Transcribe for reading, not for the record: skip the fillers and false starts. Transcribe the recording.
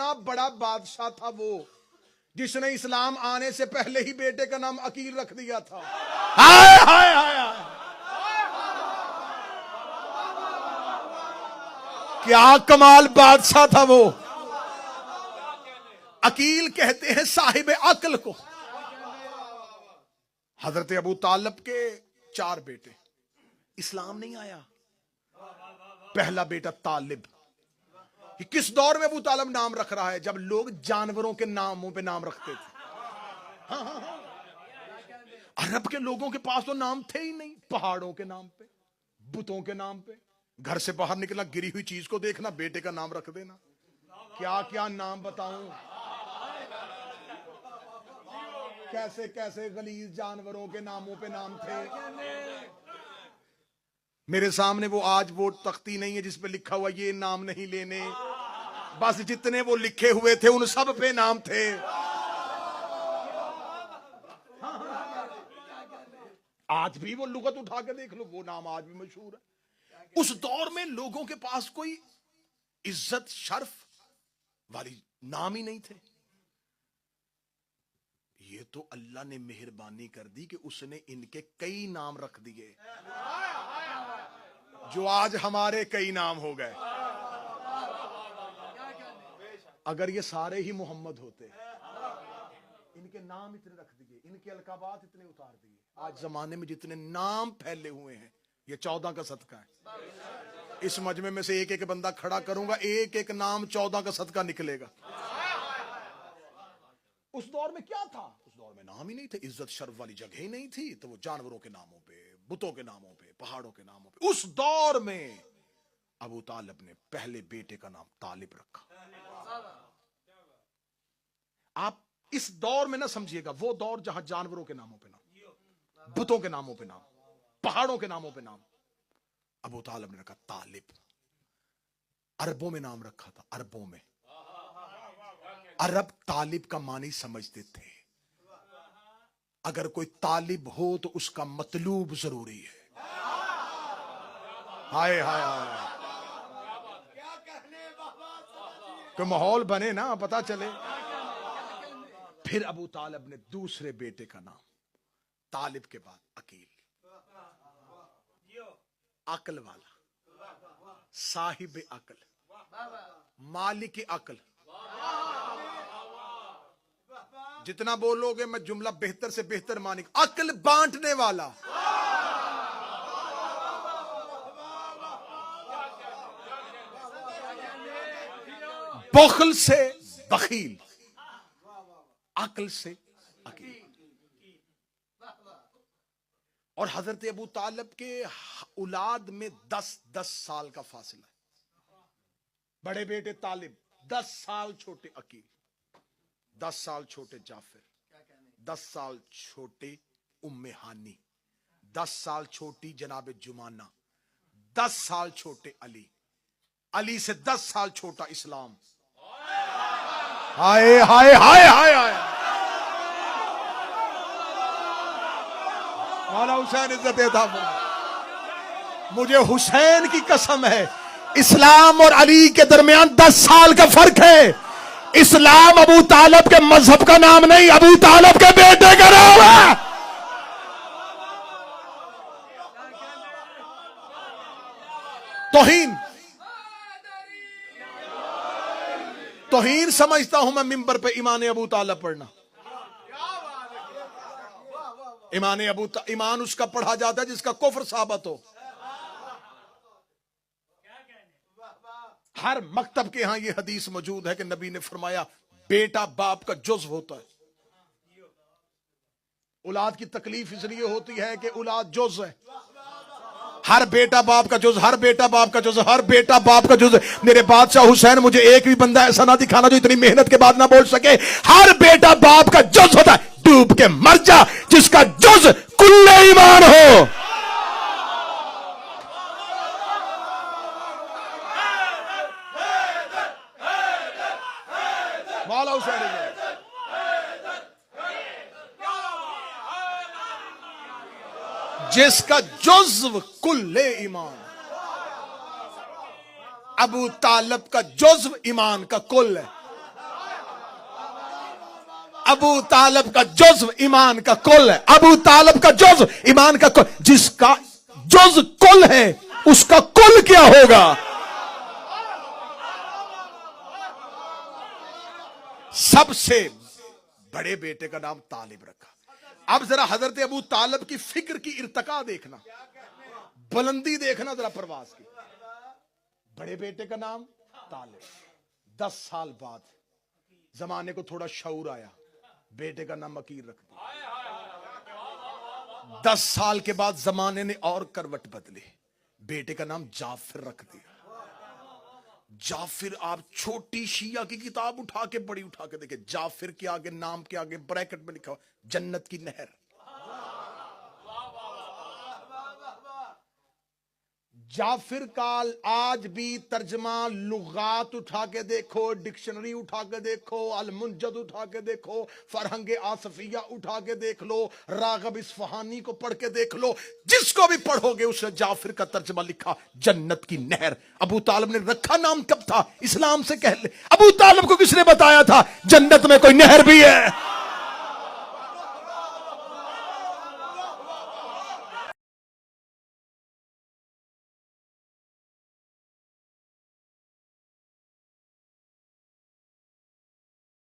اتنا بڑا بادشاہ تھا وہ جس نے اسلام آنے سے پہلے ہی بیٹے کا نام عقیل رکھ دیا تھا. ہائے ہائے ہائے, کیا کمال بادشاہ تھا وہ. عقیل کہتے ہیں صاحب عقل کو. حضرت ابو طالب کے 4 بیٹے. اسلام نہیں آیا. پہلا بیٹا طالب. کس دور میں ابو طالب نام رکھ رہا ہے؟ جب لوگ جانوروں کے ناموں پہ نام رکھتے تھے. عرب کے لوگوں کے پاس تو نام تھے ہی نہیں. پہاڑوں کے نام پہ, بتوں کے نام پہ. گھر سے باہر نکلنا, گری ہوئی چیز کو دیکھنا, بیٹے کا نام رکھ دینا. کیا کیا نام بتاؤں, کیسے کیسے غلیظ جانوروں کے ناموں پہ نام تھے. میرے سامنے وہ آج وہ تختی نہیں ہے جس پہ لکھا ہوا یہ نام نہیں لینے. بس جتنے وہ لکھے ہوئے تھے ان سب پہ نام تھے. آج بھی وہ لغت اٹھا کے دیکھ لو, وہ نام آج بھی مشہور ہے. اس دور میں لوگوں کے پاس کوئی عزت شرف والی نام ہی نہیں تھے. یہ تو اللہ نے مہربانی کر دی کہ اس نے ان کے کئی نام رکھ دیے جو آج ہمارے کئی نام ہو گئے. اگر یہ سارے ہی محمد ہوتے, ان کے نام اتنے رکھ دیے, ان کے القابات اتنے اتار دیے. آج زمانے میں جتنے نام پھیلے ہوئے ہیں یہ 14 کا صدقہ ہے. اس مجمع میں سے ایک ایک بندہ کھڑا کروں گا, ایک ایک نام 14 کا صدقہ نکلے گا. اس دور میں کیا تھا؟ اس دور میں نام ہی نہیں تھے, عزت شرف والی جگہ ہی نہیں تھی. تو وہ جانوروں کے ناموں پہ, بتوں کے ناموں پہ, پہاڑوں کے ناموں پہ. اس دور میں ابو طالب نے پہلے بیٹے کا نام طالب رکھا. آپ اس دور میں نہ سمجھیے گا, وہ دور جہاں جانوروں کے ناموں پہ نام, بتوں کے ناموں پہ نام, پہاڑوں کے ناموں پہ نام. ابو طالب نے رکھا طالب. عربوں میں نام رکھا تھا, عربوں میں. عرب طالب کا معنی سمجھتے تھے. اگر کوئی طالب ہو تو اس کا مطلوب ضروری ہے. ہائے ہائے ہائے, تو ماحول بنے نا, پتا چلے. پھر ابو طالب نے دوسرے بیٹے کا نام, طالب کے بعد عقیل. عقل والا, صاحب عقل, مالک عقل. جتنا بولو گے میں جملہ بہتر سے بہتر مانی. عقل بانٹنے والا. بخل سے بخیل, عقل سے عقیل. اور حضرت ابو طالب کے اولاد میں 10 سال کا فاصلہ ہے. بڑے بیٹے طالب 10 سال چھوٹے عقیل, 10 سال چھوٹے جعفر, 10 سال چھوٹے ام ہانی, 10 سال چھوٹی جناب جمانہ, 10 سال چھوٹے علی, علی سے 10 سال چھوٹا اسلام. ہائے ہائے ہائے ہائے ہائے. مولا حسین عزت تھا. مجھے حسین کی قسم ہے, اسلام اور علی کے درمیان 10 سال کا فرق ہے. اسلام ابو طالب کے مذہب کا نام نہیں, ابو طالب کے بیٹے کا نام ہے. توہین سمجھتا ہوں میں ممبر پہ ایمان ابو طالب پڑھنا. ایمان اس کا پڑھا جاتا ہے جس کا کفر ثابت ہو. ہر مکتب کے ہاں یہ حدیث موجود ہے کہ نبی نے فرمایا بیٹا باپ کا جزو ہوتا ہے. اولاد کی تکلیف اس لیے ہوتی ہے کہ اولاد جز ہے. ہر بیٹا باپ کا جز, ہر بیٹا باپ کا جز, ہر بیٹا باپ کا جز. میرے بادشاہ حسین مجھے ایک بھی بندہ ایسا نہ دکھانا جو اتنی محنت کے بعد نہ بول سکے. ہر بیٹا باپ کا جز ہوتا ہے. ڈوب کے مر جا جس کا جز کل ایمان ہو. مولا حسین جس کا جزو کل ایمان. ابو طالب کا جزو ایمان کا کل ہے. ابو طالب کا جزو ایمان کا کل ہے. ابو طالب کا جزو ایمان کا کل. جس کا جز کل ہے اس کا کل کیا ہوگا؟ سب سے بڑے بیٹے کا نام طالب رکھا. اب ذرا حضرت ابو طالب کی فکر کی ارتقا دیکھنا, بلندی دیکھنا ذرا پرواز کی. بڑے بیٹے کا نام طالب. 10 سال بعد زمانے کو تھوڑا شعور آیا, بیٹے کا نام عقیل رکھ دیا. 10 سال کے بعد زمانے نے اور کروٹ بدلی, بیٹے کا نام جعفر رکھ دیا. جعفر, آپ چھوٹی شیعہ کی کتاب اٹھا کے بڑی اٹھا کے دیکھیں, جعفر کے آگے نام کے آگے بریکٹ میں لکھا جنت کی نہر. جعفر کا آج بھی ترجمہ لغات اٹھا کے دیکھو, ڈکشنری اٹھا کے دیکھو, المنجد اٹھا کے دیکھو, فرہنگ آصفیہ اٹھا کے دیکھ لو, راغب اصفہانی کو پڑھ کے دیکھ لو, جس کو بھی پڑھو گے اس نے جعفر کا ترجمہ لکھا جنت کی نہر. ابو طالب نے رکھا نام کب تھا؟ اسلام سے کہہ لے. ابو طالب کو کس نے بتایا تھا جنت میں کوئی نہر بھی ہے؟